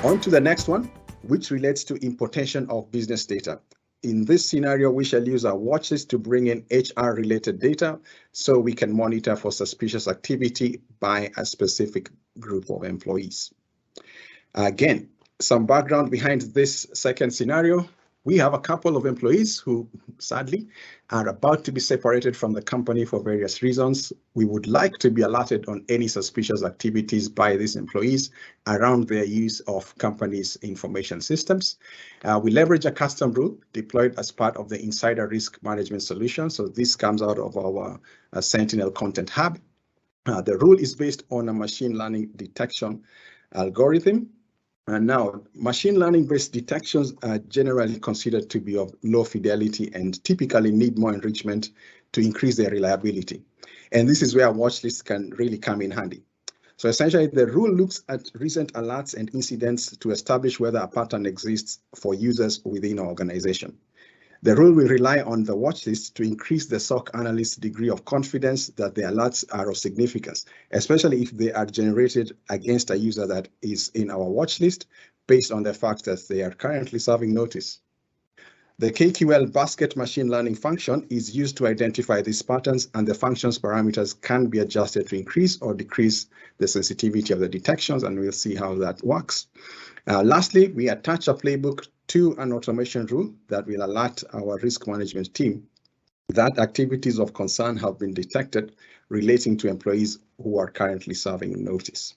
On to the next one, which relates to importation of business data. In this scenario, we shall use our Watchlist to bring in HR-related data so we can monitor for suspicious activity by a specific group of employees. Again, some background behind this second scenario. We have a couple of employees who, sadly, are about to be separated from the company for various reasons. We would like to be alerted on any suspicious activities by these employees around their use of company's information systems. We leverage a custom rule deployed as part of the Insider Risk Management solution. So this comes out of our Sentinel Content Hub. The rule is based on a machine learning detection algorithm. And now, machine learning-based detections are generally considered to be of low fidelity and typically need more enrichment to increase their reliability. And this is where Watchlists can really come in handy. So essentially, the rule looks at recent alerts and incidents to establish whether a pattern exists for users within an organization. The rule will rely on the Watchlist to increase the SOC analyst's degree of confidence that the alerts are of significance, especially if they are generated against a user that is in our Watchlist based on the fact that they are currently serving notice. The KQL basket machine learning function is used to identify these patterns, and the function's parameters can be adjusted to increase or decrease the sensitivity of the detections, and we'll see how that works. Lastly, we attach a playbook to an automation rule that will alert our risk management team that activities of concern have been detected relating to employees who are currently serving notice.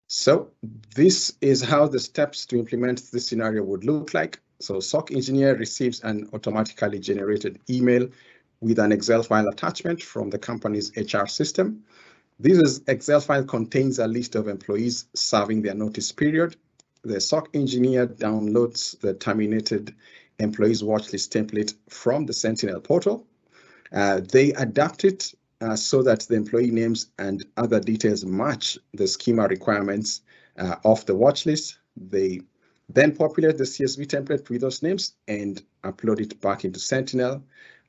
So this is how the steps to implement this scenario would look like. So SOC engineer receives an automatically generated email with an Excel file attachment from the company's HR system. This Excel file contains a list of employees serving their notice period. The SOC engineer downloads the terminated employees watchlist template from the Sentinel portal. They adapt it so that the employee names and other details match the schema requirements of the watchlist. They then populate the CSV template with those names and upload it back into Sentinel.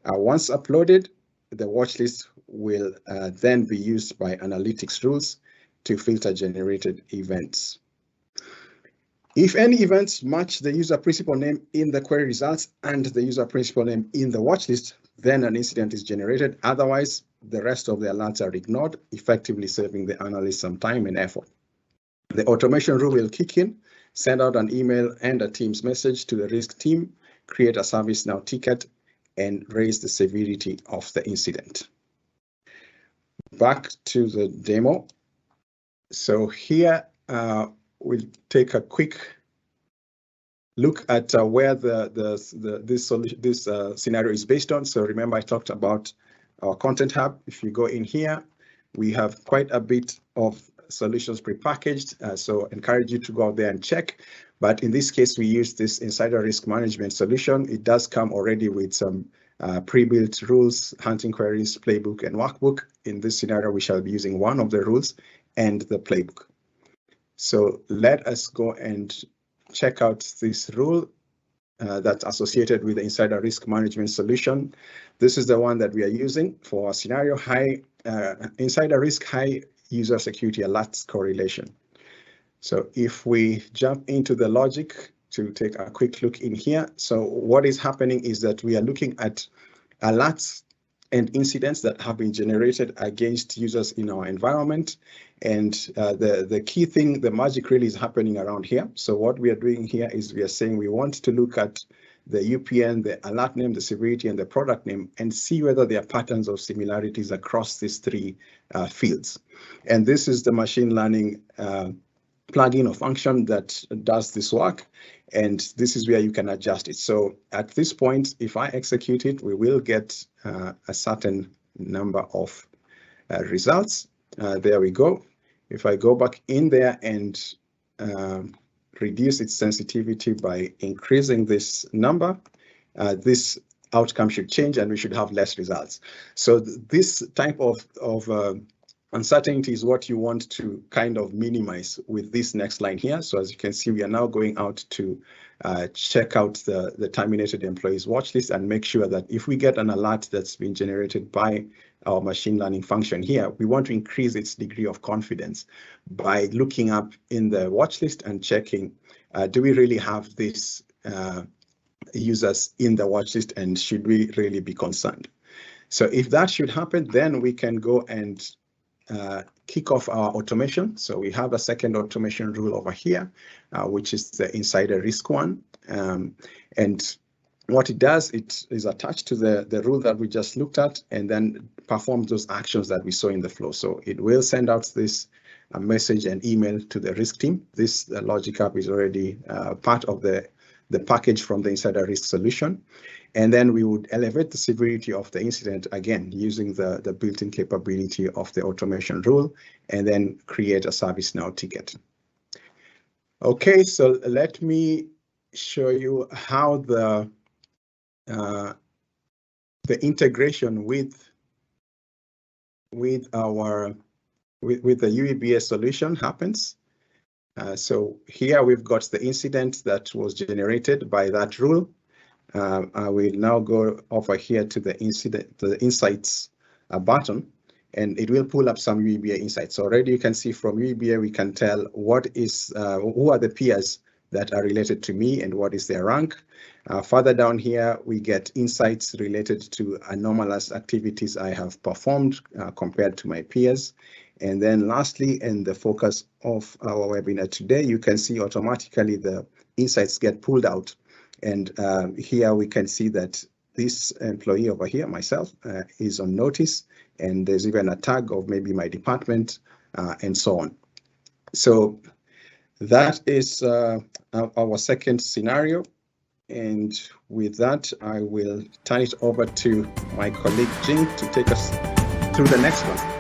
Once uploaded, the watchlist will then be used by analytics rules to filter generated events. If any events match the user principal name in the query results and the user principal name in the watchlist, then an incident is generated. Otherwise, the rest of the alerts are ignored, effectively saving the analyst some time and effort. The automation rule will kick in, send out an email and a Teams message to the risk team, create a ServiceNow ticket, and raise the severity of the incident. Back to the demo. So here we'll take a quick look at where this scenario is based on. So remember, I talked about our Content Hub. If you go in here, we have quite a bit of solutions prepackaged. So encourage you to go out there and check. But in this case, we use this Insider Risk Management solution. It does come already with some pre-built rules, hunting queries, playbook, and workbook. In this scenario, we shall be using one of the rules and the playbook. So let us go and check out this rule that's associated with the Insider Risk Management solution. This is the one that we are using for scenario high, Insider Risk High User Security Alerts Correlation. So if we jump into the logic to take a quick look in here. So what is happening is that we are looking at alerts and incidents that have been generated against users in our environment. And the key thing, the magic really is happening around here. So what we are doing here is we are saying we want to look at the UPN, the alert name, the severity, and the product name, and see whether there are patterns of similarities across these three fields. And this is the machine learning plugin or function that does this work. And this is where you can adjust it. So at this point, if I execute it, we will get a certain number of results. There we go. If I go back in there and reduce its sensitivity by increasing this number, this outcome should change and we should have less results. So this type of uncertainty is what you want to kind of minimize with this next line here. So as you can see, we are now going out to check out the terminated employees watch list and make sure that if we get an alert that's been generated by our machine learning function here, we want to increase its degree of confidence by looking up in the watch list and checking, do we really have these users in the watch list, and should we really be concerned? So if that should happen, then we can go and kick off our automation. So we have a second automation rule over here, which is the insider risk one. And what it does, it is attached to the rule that we just looked at, and then performs those actions that we saw in the flow. So it will send out this message and email to the risk team. This logic app is already part of the package from the insider risk solution. And then we would elevate the severity of the incident, again, using the built-in capability of the automation rule, and then create a ServiceNow ticket. Okay, so let me show you how the integration with the UEBA solution happens. So here we've got the incident that was generated by that rule. I will now go over here to the insights button, and it will pull up some UEBA insights. So already you can see from UEBA, we can tell who are the peers that are related to me and what is their rank. Further down here, we get insights related to anomalous activities I have performed compared to my peers. And then lastly, in the focus of our webinar today, you can see automatically the insights get pulled out. And here we can see that this employee over here, myself, is on notice, and there's even a tag of maybe my department and so on. So that is our second scenario. And with that, I will turn it over to my colleague Jing to take us through the next one.